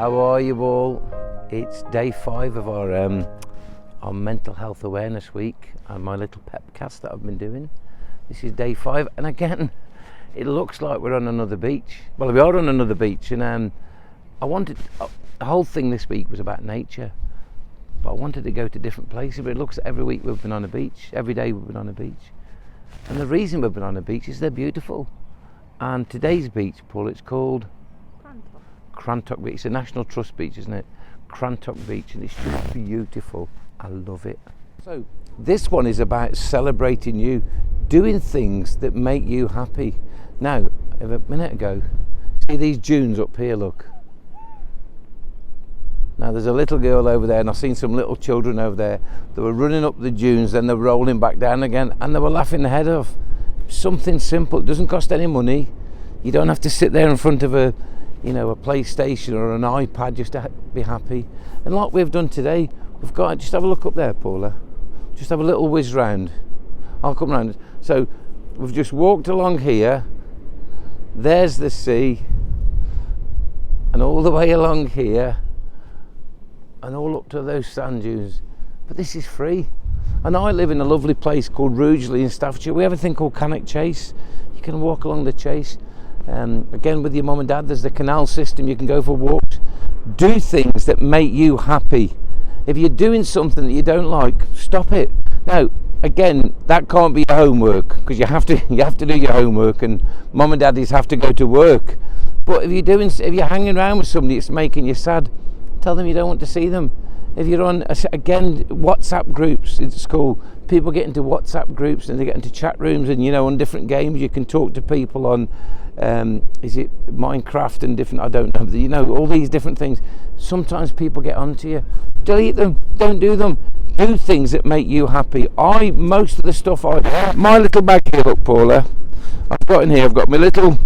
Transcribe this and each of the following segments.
How are you all? It's day 5 of our mental health awareness week and my little pepcast that I've been doing. This is day 5, and again, it looks like we're on another beach. Well, we are on another beach, and I wanted the whole thing this week was about nature, but I wanted to go to different places. But it looks like every week we've been on a beach, every day we've been on a beach, and the reason we've been on a beach is they're beautiful. And today's beach, Paul, it's called Crantock Beach. It's a National Trust beach, isn't it? Crantock Beach, and it's just beautiful. I love it. So this one is about celebrating you, doing things that make you happy. Now, a minute ago, see these dunes up here, look. Now there's a little girl over there, and I've seen some little children over there. They were running up the dunes, then they're rolling back down again, and they were laughing their head off. Something simple, it doesn't cost any money. You don't have to sit there in front of a PlayStation or an iPad just to be happy. And like we've done today, we've got, just have a look up there, Paula. Just have a little whiz round. I'll come round. So we've just walked along here. There's the sea, and all the way along here, and all up to those sand dunes. But this is free. And I live in a lovely place called Rugeley in Staffordshire. We have a thing called Cannock Chase. You can walk along the chase. Again, with your mum and dad, there's the canal system. You can go for walks. Do things that make you happy. If you're doing something that you don't like, stop it. Now, again, that can't be your homework, because you have to do your homework, and mum and daddies have to go to work. But if you're hanging around with somebody that's making you sad, tell them you don't want to see them. If you're on, again, WhatsApp groups at school, people get into WhatsApp groups and they get into chat rooms, and on different games you can talk to people on, is it Minecraft and different, I don't know, all these different things. Sometimes people get onto you. Delete them, don't do them. Do things that make you happy. Most of the stuff my little bag here, look, Paula, I've got in here, I've got my little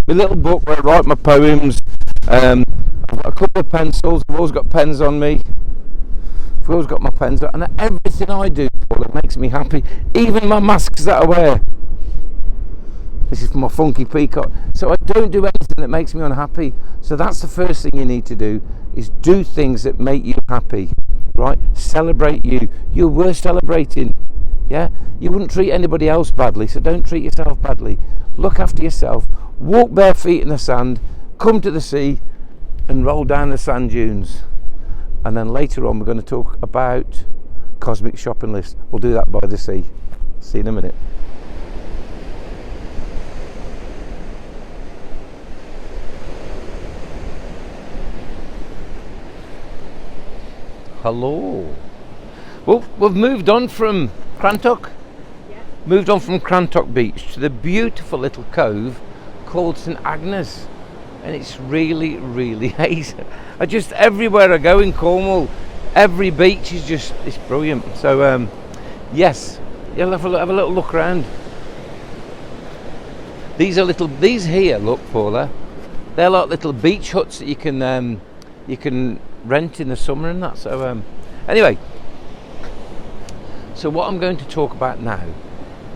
book where I write my poems. I've got a couple of pencils, I've always got pens on me. I've always got my pens on, and everything I do, Paul, it makes me happy. Even my masks that I wear. This is for my funky peacock. So I don't do anything that makes me unhappy. So that's the first thing you need to do, is do things that make you happy, right? Celebrate you. You're worth celebrating, yeah? You wouldn't treat anybody else badly, so don't treat yourself badly. Look after yourself. Walk bare feet in the sand. Come to the sea and roll down the sand dunes. And then later on we're going to talk about cosmic shopping lists. We'll do that by the sea. See you in a minute. Hello. Well, we've moved on from Crantock. Yeah. Moved on from Crantock Beach to the beautiful little cove called St Agnes. And it's really, really hazy. Everywhere I go in Cornwall, every beach is it's brilliant. So yes, you'll have a little look around. These here, look, Paula, they're like little beach huts that you can rent in the summer and that. So anyway, so what I'm going to talk about now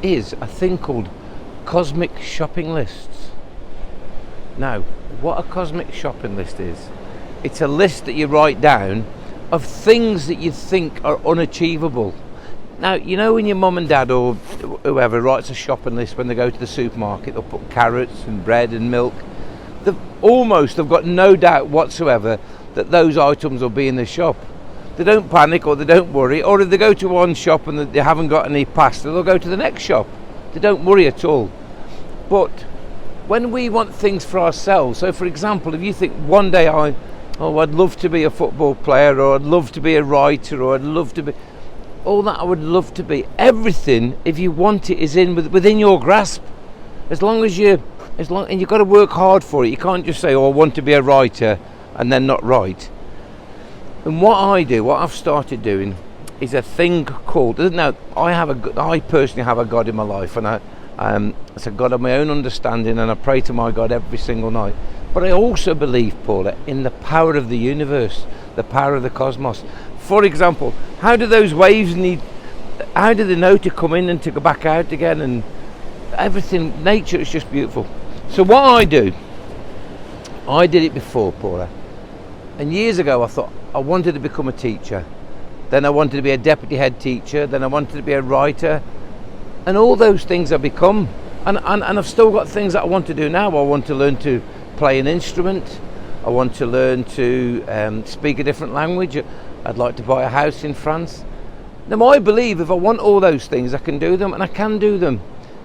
is a thing called cosmic shopping lists. Now, what a cosmic shopping list is, it's a list that you write down of things that you think are unachievable. Now, when your mum and dad or whoever writes a shopping list when they go to the supermarket, they'll put carrots and bread and milk. They've got no doubt whatsoever that those items will be in the shop. They don't panic, or they don't worry, or if they go to one shop and they haven't got any pasta, they'll go to the next shop. They don't worry at all. But when we want things for ourselves, so for example, if you think one day I'd love to be a football player, or I'd love to be a writer, or I'd love to be all that I would love to be, everything, if you want it, is within your grasp. And you've got to work hard for it. You can't just say, I want to be a writer, and then not write. And what I've started doing is a thing called, now I personally have a God in my life, and it's a God of my own understanding, and I pray to my God every single night. But I also believe, Paula, in the power of the universe, the power of the cosmos. For example, how do those waves how do they know to come in and to go back out again? And everything, nature is just beautiful. So what I do, I did it before, Paula. And years ago I thought I wanted to become a teacher. Then I wanted to be a deputy head teacher. Then I wanted to be a writer. And all those things I've become. And I've still got things that I want to do now. I want to learn to play an instrument. I want to learn to speak a different language. I'd like to buy a house in France. Now I believe if I want all those things, I can do them, and I can do them.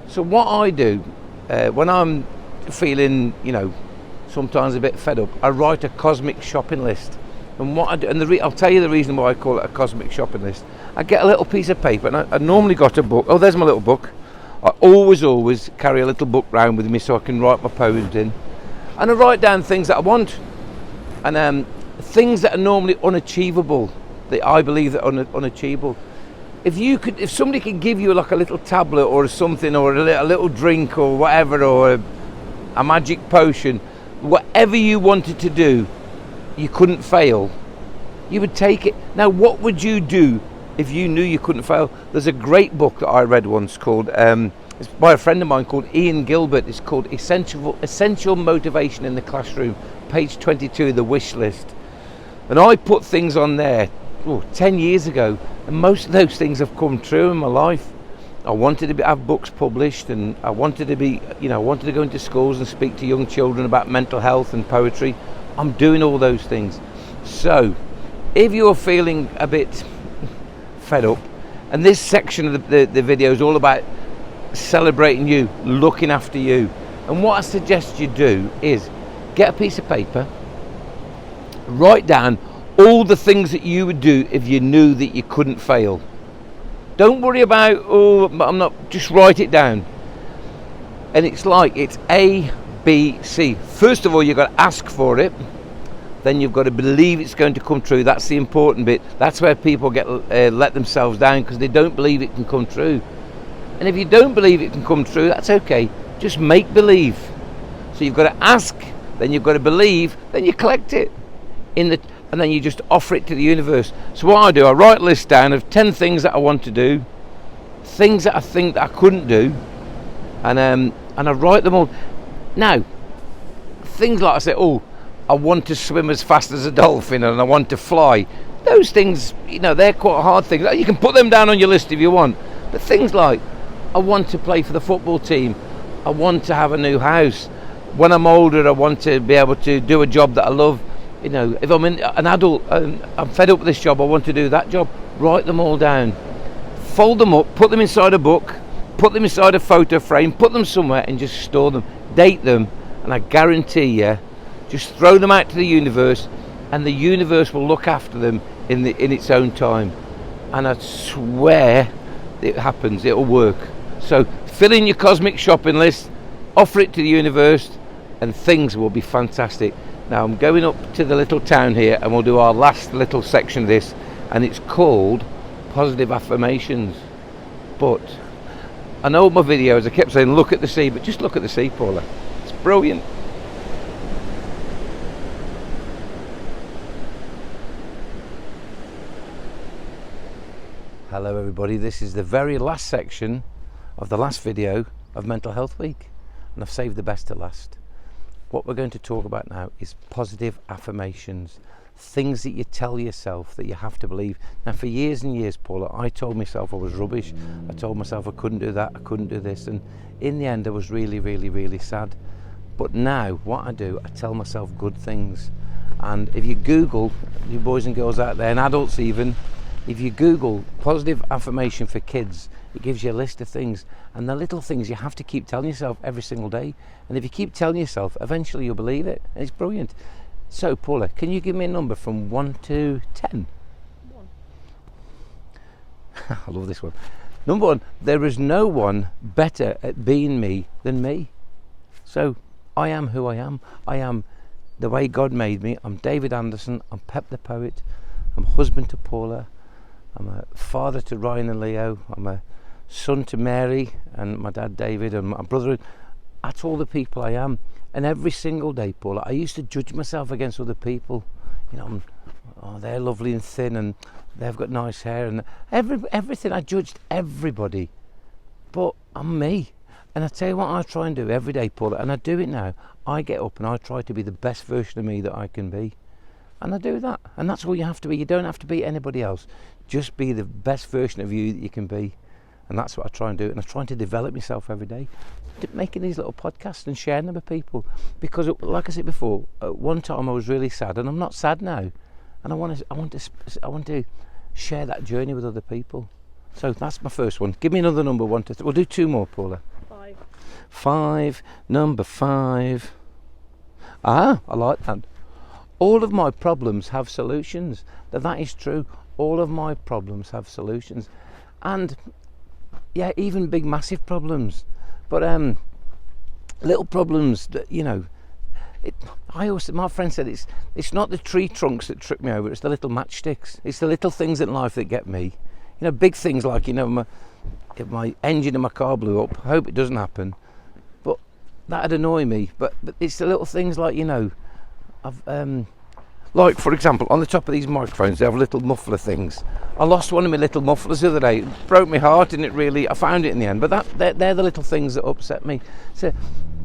So what I do when I'm feeling, sometimes a bit fed up, I write a cosmic shopping list. And what I do, and I'll tell you the reason why I call it a cosmic shopping list. I get a little piece of paper, and I normally got a book. Oh, there's my little book. I always carry a little book round with me so I can write my poems in. And I write down things that I want, and things that are normally unachievable, that I believe that are unachievable. If somebody could give you like a little tablet or something, or a little drink or whatever, or a magic potion, whatever you wanted to do, you couldn't fail, you would take it. Now, what would you do if you knew you couldn't fail? There's a great book that I read once called, it's by a friend of mine called Ian Gilbert. It's called Essential Motivation in the Classroom, page 22 of the wish list. And I put things on there 10 years ago, and most of those things have come true in my life. I wanted to have books published, and I wanted to be, I wanted to go into schools and speak to young children about mental health and poetry. I'm doing all those things. So if you're feeling a bit fed up, and this section of the video is all about celebrating you, looking after you, and what I suggest you do is get a piece of paper, write down all the things that you would do if you knew that you couldn't fail. Don't worry about, just write it down. And it's A, B, C. First of all, you've got to ask for it. Then you've got to believe it's going to come true. That's the important bit. That's where people let themselves down, because they don't believe it can come true. And if you don't believe it can come true, that's okay. Just make believe. So you've got to ask, then you've got to believe, then you collect it and then you just offer it to the universe. So what I do, I write a list down of 10 things that I want to do, things that I think that I couldn't do, and I write them all. Now, things like I say, I want to swim as fast as a dolphin, and I want to fly. Those things, they're quite hard things. You can put them down on your list if you want. But things like, I want to play for the football team. I want to have a new house. When I'm older, I want to be able to do a job that I love. If I'm an adult and I'm fed up with this job, I want to do that job. Write them all down. Fold them up, put them inside a book, put them inside a photo frame, put them somewhere and just store them. Date them, and I guarantee you, just throw them out to the universe, and the universe will look after them in its own time. And I swear it happens, it'll work. So fill in your cosmic shopping list, offer it to the universe, and things will be fantastic. Now I'm going up to the little town here, and we'll do our last little section of this, and it's called Positive Affirmations. But I know my videos, I kept saying look at the sea, but just look at the sea, Paula. It's brilliant. Hello everybody, this is the very last section of the last video of Mental Health Week, and I've saved the best to last. What we're going to talk about now is positive affirmations, things that you tell yourself that you have to believe. Now for years and years, Paula, I told myself I was rubbish. I told myself I couldn't do that, I couldn't do this, and in the end I was really, really, really sad. But now what I do, I tell myself good things. And if you Google, you boys and girls out there, and adults even, if you Google positive affirmation for kids, it gives you a list of things, and the little things you have to keep telling yourself every single day. And if you keep telling yourself, eventually you'll believe it. And it's brilliant. So Paula, can you give me a number from 1 to 10? 1. I love this one. Number 1, there is no one better at being me than me. So I am who I am. I am the way God made me. I'm David Anderson. I'm Pep the Poet. I'm a husband to Paula. I'm a father to Ryan and Leo. I'm a son to Mary and my dad David and my brother. That's all the people I am. And every single day, Paula, I used to judge myself against other people. They're lovely and thin, and they've got nice hair, and everything. I judged everybody, but I'm me. And I tell you what I try and do every day, Paula, and I do it now. I get up and I try to be the best version of me that I can be. And I do that. And that's all you have to be. You don't have to be anybody else. Just be the best version of you that you can be. And that's what I try and do. And I'm trying to develop myself every day. Making these little podcasts and sharing them with people. Because, like I said before, at one time I was really sad. And I'm not sad now. And I want to share that journey with other people. So that's my first one. Give me another number, 1 to 3. We'll do 2 more, Paula. 5. 5. Number 5. I like that. All of my problems have solutions. That is true. All of my problems have solutions. And yeah, even big, massive problems. But little problems that, my friend said it's not the tree trunks that trip me over, it's the little matchsticks. It's the little things in life that get me. Big things like, if my engine in my car blew up, I hope it doesn't happen. But that'd annoy me. But it's the little things like, like, for example, on the top of these microphones, they have little muffler things. I lost one of my little mufflers the other day. It broke my heart, and I found it in the end. But they're the little things that upset me. So,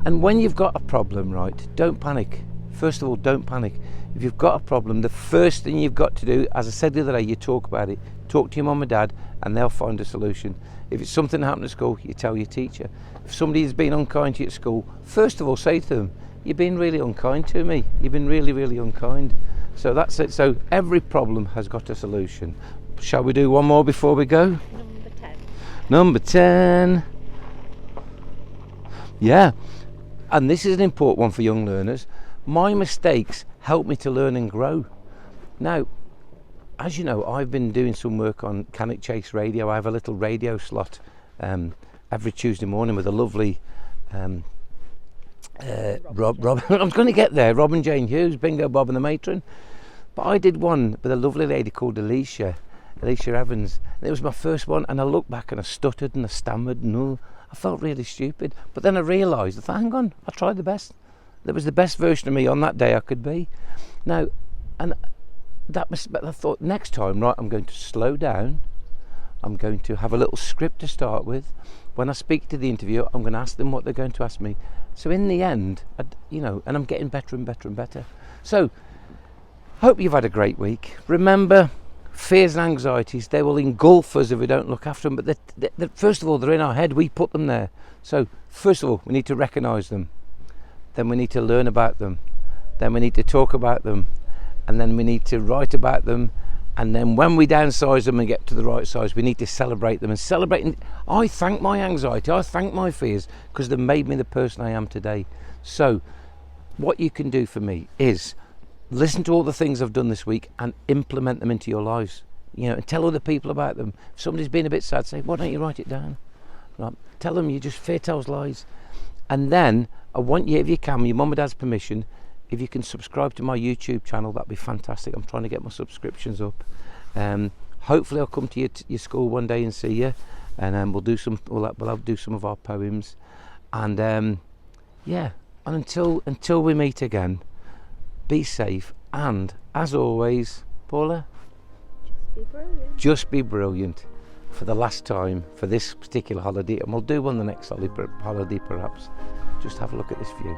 and when you've got a problem, right, don't panic. First of all, don't panic. If you've got a problem, the first thing you've got to do, as I said the other day, you talk about it. Talk to your mum and dad, and they'll find a solution. If it's something that happened at school, you tell your teacher. If somebody's been unkind to you at school, first of all, say to them, "You've been really unkind to me. You've been really, really unkind." So that's it. So every problem has got a solution. Shall we do one more before we go? Number 10. Number 10. Yeah. And this is an important one for young learners. My mistakes help me to learn and grow. Now, as you know, I've been doing some work on Can It Chase Radio. I have a little radio slot every Tuesday morning with a lovely Rob. I'm going to get there. Rob and Jane Hughes, Bingo Bob and the Matron. But I did one with a lovely lady called Alicia Evans. And it was my first one, and I looked back and I stuttered and I stammered and I felt really stupid. But then I realised, I thought, hang on, I tried the best. That was the best version of me on that day I could be. Now, and I thought, next time, right, I'm going to slow down. I'm going to have a little script to start with. When I speak to the interviewer, I'm going to ask them what they're going to ask me. So in the end, and I'm getting better and better and better. So, hope you've had a great week. Remember, fears and anxieties, they will engulf us if we don't look after them. But first of all, they're in our head. We put them there. So, first of all, we need to recognise them. Then we need to learn about them. Then we need to talk about them. And then we need to write about them. And then when we downsize them and get to the right size, we need to celebrate them. And celebrating, I thank my anxiety, I thank my fears, because they've made me the person I am today. So what you can do for me is listen to all the things I've done this week and implement them into your lives. And tell other people about them. If somebody's been a bit sad, say, why don't you write it down? Right? Tell them fear tells lies. And then I want you, if you can, with your mum and dad's permission, if you can subscribe to my YouTube channel, that'd be fantastic. I'm trying to get my subscriptions up. Hopefully I'll come to your school one day and see you, and we'll do some of our poems. And and until we meet again, be safe, and as always, Paula, Just be brilliant. Just be brilliant for the last time for this particular holiday, and we'll do one the next holiday perhaps. Just have a look at this view.